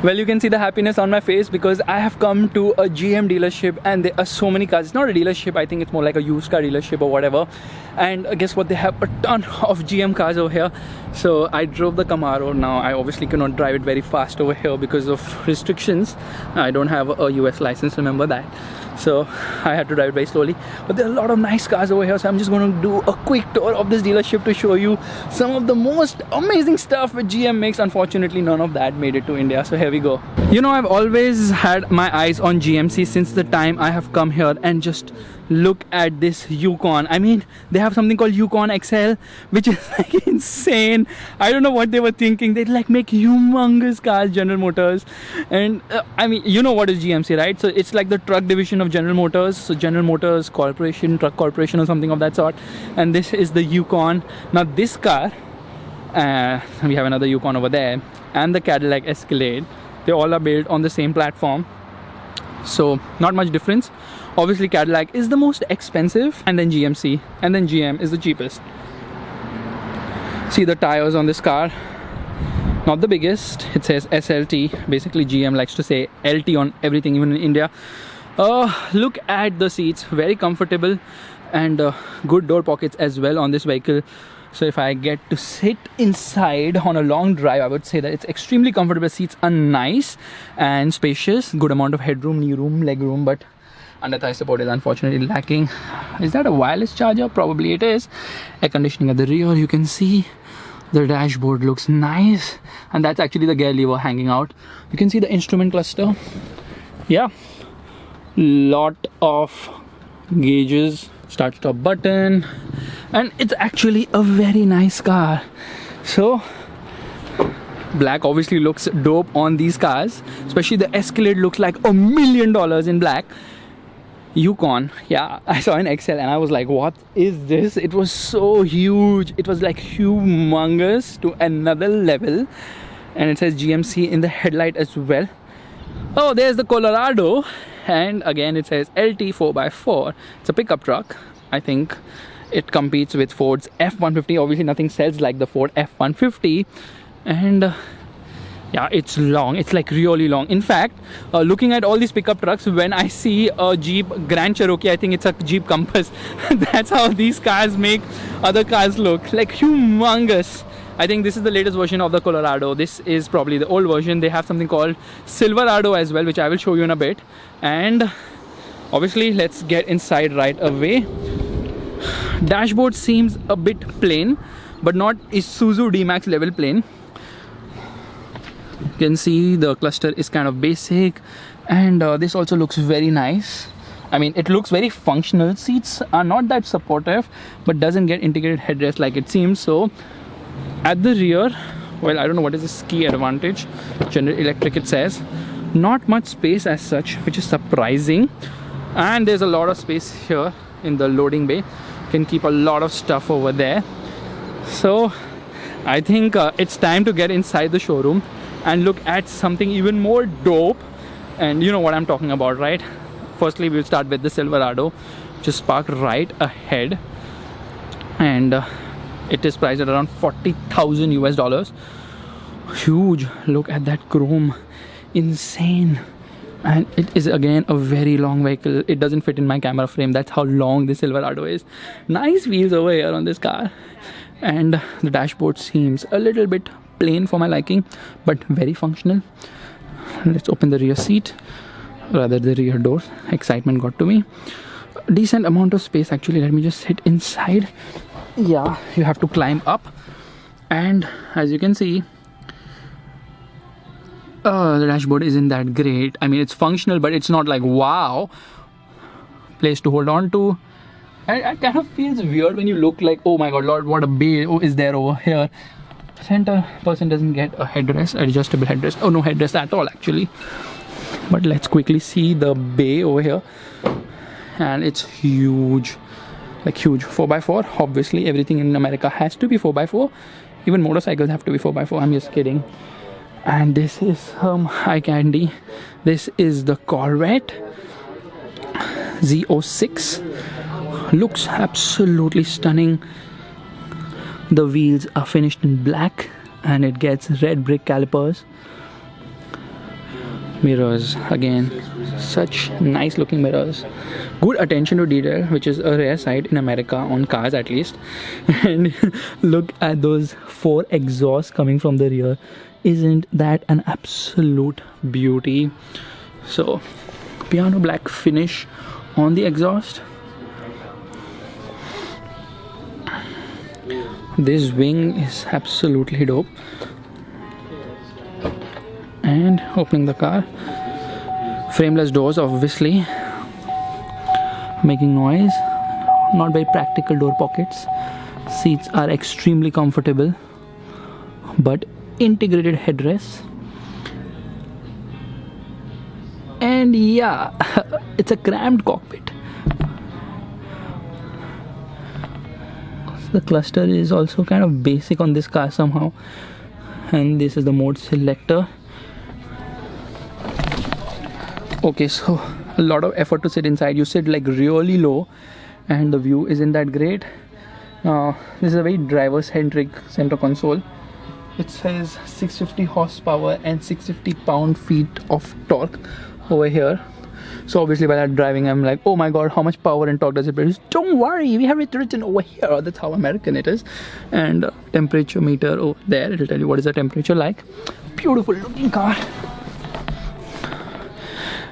Well, you can see the happiness on my face because I have come to a GM dealership and there are so many cars. It's not a dealership, I think it's more like a used car dealership or whatever. And guess what? They have a ton of GM cars over here. So I drove the Camaro. Now I obviously cannot drive it very fast over here because of restrictions. I don't have a US license, remember that. So I had to drive it very slowly. But there are a lot of nice cars over here. So I'm just going to do a quick tour of this dealership to show you some of the most amazing stuff which GM makes. Unfortunately, none of that made it to India. So here we go. You know, I've always had my eyes on GMC since the time I have come here, and just look at this Yukon. I mean, they have something called Yukon XL, which is like insane. I don't know what they were thinking. They'd like make humongous cars, General Motors. And I mean, you know what is GMC, right? So it's like the truck division of General Motors. So General Motors Corporation, Truck Corporation or something of that sort. And this is the Yukon. Now this car, we have another Yukon over there, and the Cadillac Escalade, they all are built on the same platform. So not much difference. Obviously Cadillac is the most expensive, and then GMC, and then GM is the cheapest. See the tires on this car, not the biggest. It says SLT. Basically GM likes to say LT on everything, even in India. Look at the seats, very comfortable, and good door pockets as well on this vehicle. So if I get to sit inside on a long drive, I would say that it's extremely comfortable. Seats are nice and spacious, good amount of headroom, knee room, leg room, but under thigh support is unfortunately lacking. Is that a wireless charger? Probably it is. Air conditioning at the rear, you can see. The dashboard looks nice, and that's actually the gear lever hanging out. You can see the instrument cluster. Yeah, lot of gauges, start stop button, and it's actually a very nice car. So black obviously looks dope on these cars, especially the Escalade looks like $1 million in black. Yukon, yeah, I saw an XL and I was like, what is this? It was so huge. It was like humongous to another level, and it says GMC in the headlight as well. Oh, there's the Colorado, and again it says LT 4x4. It's a pickup truck. I think it competes with Ford's F-150. Obviously nothing sells like the Ford F-150, and yeah, it's long. It's like really long. In fact, looking at all these pickup trucks, when I see a Jeep Grand Cherokee, I think it's a Jeep Compass. That's how these cars make other cars look, like humongous. I think this is the latest version of the Colorado. This is probably the old version. They have something called Silverado as well, which I will show you in a bit. And obviously let's get inside right away. Dashboard seems a bit plain, but not Isuzu D-Max level plain. You can see the cluster is kind of basic, and this also looks very nice. I mean, it looks very functional. Seats are not that supportive, but doesn't get integrated headrest like it seems. So at the rear, well, I don't know what is this key advantage. General Electric it says. Not much space as such, which is surprising. And there's a lot of space here in the loading bay. You can keep a lot of stuff over there. So I think it's time to get inside the showroom and look at something even more dope. And you know what I'm talking about, right? Firstly, we'll start with the Silverado, which is parked right ahead, and it is priced at around $40,000 US. Huge. Look at that chrome, insane. And it is again a very long vehicle. It doesn't fit in my camera frame. That's how long the Silverado is. Nice wheels over here on this car, and the dashboard seems a little bit plain for my liking, but very functional. Let's open the rear seat, rather the rear door. Excitement got to me. Decent amount of space actually. Let me just sit inside. Yeah, you have to climb up, and as you can see, the dashboard isn't that great. I mean, it's functional, but it's not like wow. Place to hold on to. And it kind of feels weird when you look like, oh my god, Lord, what a bay is there over here. Center person doesn't get a headrest, adjustable headrest. Oh, no headrest at all actually. But let's quickly see the bay over here, and it's huge, like huge. 4x4. Obviously everything in America has to be 4x4. Even motorcycles have to be 4x4. I'm just kidding. And this is eye candy. This is the Corvette ZO6. Looks absolutely stunning. The wheels are finished in black, and it gets red brick calipers. Mirrors again, such nice looking mirrors, good attention to detail, which is a rare sight in America on cars at least. And look at those 4 exhausts coming from the rear. Isn't that an absolute beauty? So piano black finish on the exhaust. This wing is absolutely dope. And opening the car, frameless doors obviously, making noise, not very practical door pockets. Seats are extremely comfortable, but integrated headrests. And yeah, it's a cramped cockpit. The cluster is also kind of basic on this car somehow. And this is the mode selector. Okay, so a lot of effort to sit inside. You sit like really low and the view isn't that great. This is a very driver centric center console. It says 650 horsepower and 650 pound-feet of torque over here. So obviously while I'm driving, I'm like, oh my god, how much power and torque does it produce? Don't worry, we have it written over here. That's how American it is. And temperature meter over there, it'll tell you what is the temperature like. Beautiful looking car.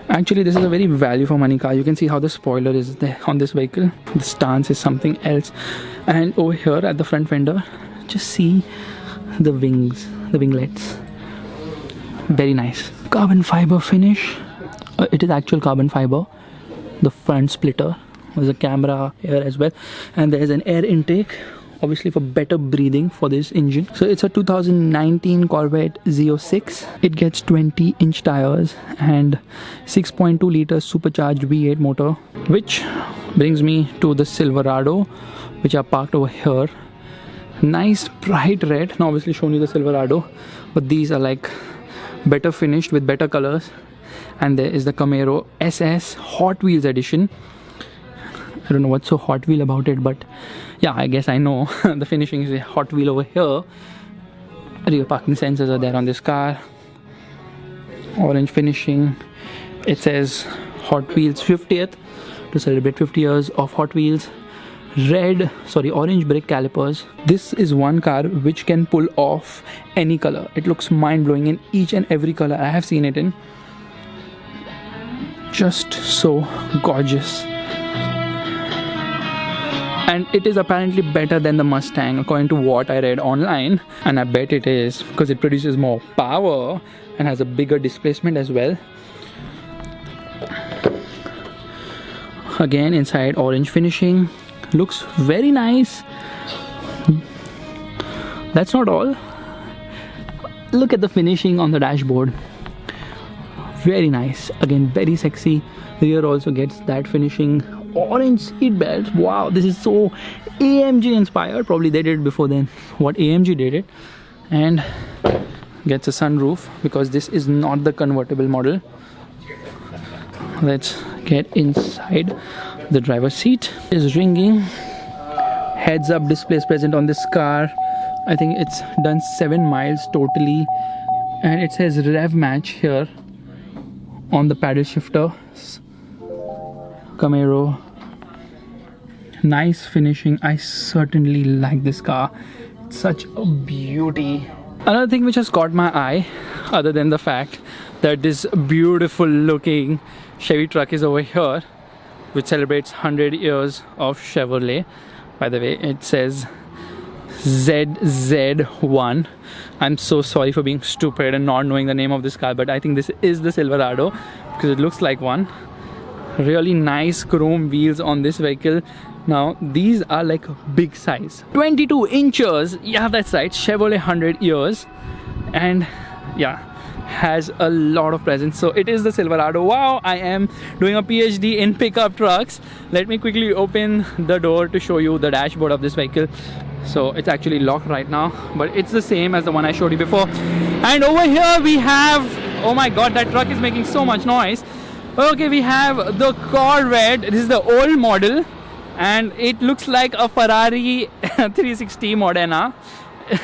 Actually, this is a very value for money car. You can see how the spoiler is there on this vehicle. The stance is something else. And over here at the front fender, just see the wings, the winglets. Very nice. Carbon fiber finish. It is actual carbon fiber. The front splitter. There's a camera here as well. And there's an air intake, obviously for better breathing for this engine. So it's a 2019 Corvette ZO6. It gets 20-inch tires and 6.2 liter supercharged V8 motor, which brings me to the Silverado, which are parked over here. Nice bright red. Now obviously shown you the Silverado, but these are like better finished with better colors. And there is the Camaro SS Hot Wheels edition. I don't know what's so Hot Wheel about it, but yeah, I guess I know. The finishing is a Hot Wheel over here. Rear parking sensors are there on this car. Orange finishing. It says Hot Wheels 50th to celebrate 50 years of Hot Wheels. Orange brake calipers. This is one car which can pull off any color. It looks mind-blowing in each and every color I have seen it in. Just so gorgeous. And it is apparently better than the Mustang according to what I read online, and I bet it is because it produces more power and has a bigger displacement as well. Again, inside orange finishing, looks very nice. That's not all. Look at the finishing on the dashboard. Very nice. Again, very sexy. Rear also gets that finishing. Orange seat belts. Wow, this is so AMG inspired. Probably they did it before then what AMG did it. And gets a sunroof because this is not the convertible model. Let's get inside. The driver's seat is ringing. Heads up display is present on this car. I think it's done 7 miles totally, and it says rev match here on the paddle shifter. Camaro, nice finishing. I certainly like this car. It's such a beauty. Another thing which has caught my eye, other than the fact that this beautiful looking Chevy truck is over here, which celebrates 100 years of Chevrolet. By the way, it says ZZ1. I'm so sorry for being stupid and not knowing the name of this car, but I think this is the Silverado because it looks like one. Really nice chrome wheels on this vehicle. Now these are like big size, 22 inches. Yeah, that's right, Chevrolet 100 years. And yeah, has a lot of presence. So it is the Silverado. Wow, I am doing a PhD in pickup trucks. Let me quickly open the door to show you the dashboard of this vehicle. So it's actually locked right now, but it's the same as the one I showed you before. And over here we have, oh my god, that truck is making so much noise. Okay, we have the Corvette. This is the old model and it looks like a Ferrari 360 Modena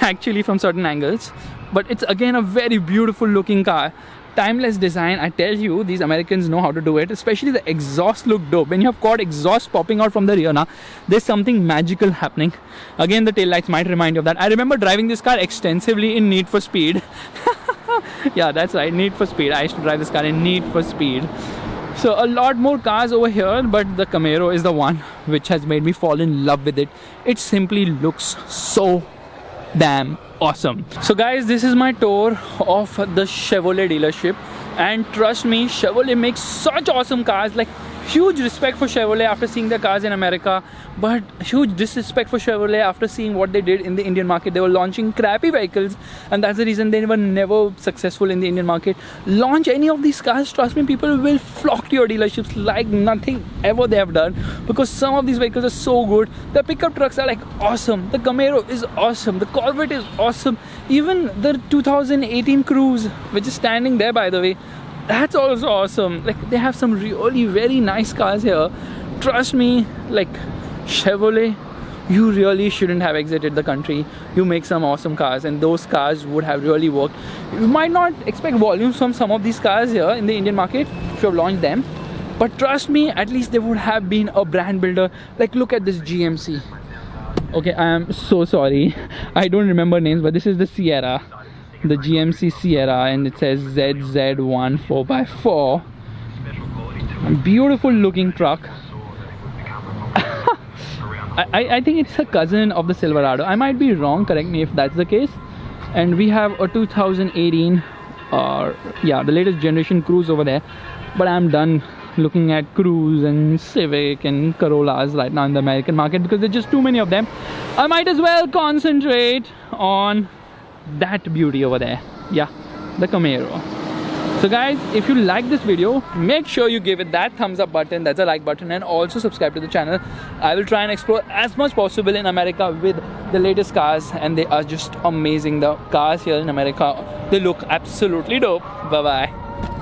actually from certain angles, but it's again a very beautiful looking car. timeless design. I tell you, these Americans know how to do it. Especially the exhaust look dope. When you have quad exhaust popping out from the rear now, there's something magical happening. Again, the taillights might remind you of that. I remember driving this car extensively in Need for Speed. Yeah, that's right, Need for Speed. I used to drive this car in Need for Speed. So a lot more cars over here, but the Camaro is the one which has made me fall in love with it. It simply looks so damn awesome. So guys, this is my tour of the Chevrolet dealership, and trust me, Chevrolet makes such awesome cars. Like, huge respect for Chevrolet after seeing their cars in America, but huge disrespect for Chevrolet after seeing what they did in the Indian market. They were launching crappy vehicles, and that's the reason they were never successful in the Indian market. Launch any of these cars, trust me, people will flock to your dealerships like nothing ever they have done, because some of these vehicles are so good. The pickup trucks are like awesome, the Camaro is awesome, the Corvette is awesome, even the 2018 Cruise, which is standing there by the way, that's also awesome. Like, they have some really very nice cars here. Trust me, like, Chevrolet, you really shouldn't have exited the country. You make some awesome cars, and those cars would have really worked. You might not expect volumes from some of these cars here in the Indian market if you have launched them, but trust me, at least they would have been a brand builder. Like, look at this GMC. Okay, I am so sorry, I don't remember names, but this is the Sierra, the GMC Sierra, and it says ZZ1 4x4. Beautiful looking truck. I think it's a cousin of the Silverado. I might be wrong, correct me if that's the case. And we have a 2018 yeah, the latest generation Cruise over there, but I'm done looking at Cruise and Civic and Corollas right now in the American market because there's just too many of them. I might as well concentrate on that beauty over there. Yeah, the Camaro. So guys, if you like this video, make sure you give it that thumbs up button, that's a like button, and also subscribe to the channel. I will try and explore as much possible in America with the latest cars, and they are just amazing. The cars here in America, they look absolutely dope. Bye bye.